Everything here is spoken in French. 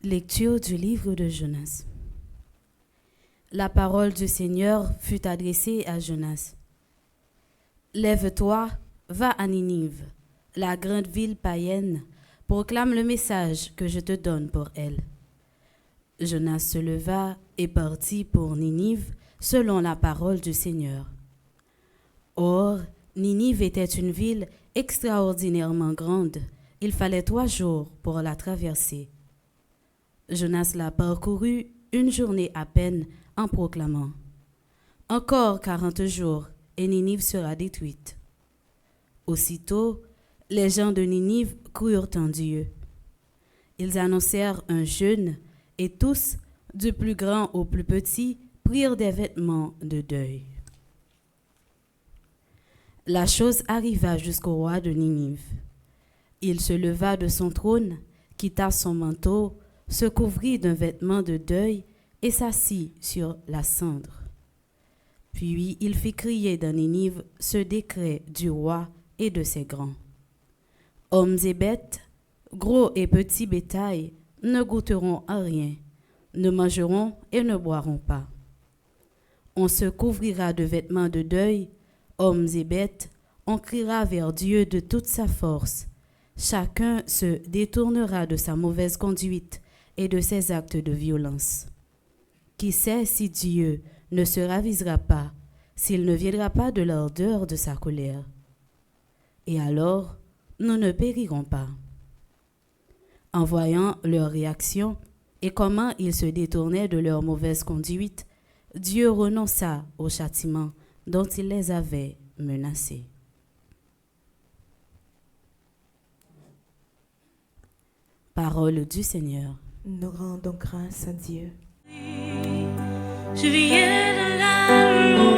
Lecture du livre de Jonas. La parole du Seigneur fut adressée à Jonas. Lève-toi, va à Ninive, la grande ville païenne, proclame le message que je te donne pour elle. Jonas se leva et partit pour Ninive selon la parole du Seigneur. Or, Ninive était une ville extraordinairement grande. Il fallait 3 jours pour la traverser. Jonas la parcourut une journée à peine en proclamant « Encore 40 jours et Ninive sera détruite. » Aussitôt, les gens de Ninive crurent en Dieu. Ils annoncèrent un jeûne et tous, du plus grand au plus petit, prirent des vêtements de deuil. La chose arriva jusqu'au roi de Ninive. Il se leva de son trône, quitta son manteau, se couvrit d'un vêtement de deuil et s'assit sur la cendre. Puis il fit crier dans Ninive ce décret du roi et de ses grands. Hommes et bêtes, gros et petits bétail, ne goûteront à rien, ne mangeront et ne boiront pas. On se couvrira de vêtements de deuil, hommes et bêtes, on criera vers Dieu de toute sa force. Chacun se détournera de sa mauvaise conduite et de ses actes de violence. Qui sait si Dieu ne se ravisera pas, s'il ne viendra pas de l'ardeur de sa colère? Et alors, nous ne périrons pas. En voyant leur réaction et comment ils se détournaient de leur mauvaise conduite, Dieu renonça au châtiment dont il les avait menacés. Parole du Seigneur. Nous rendons grâce à Dieu. Je viens de la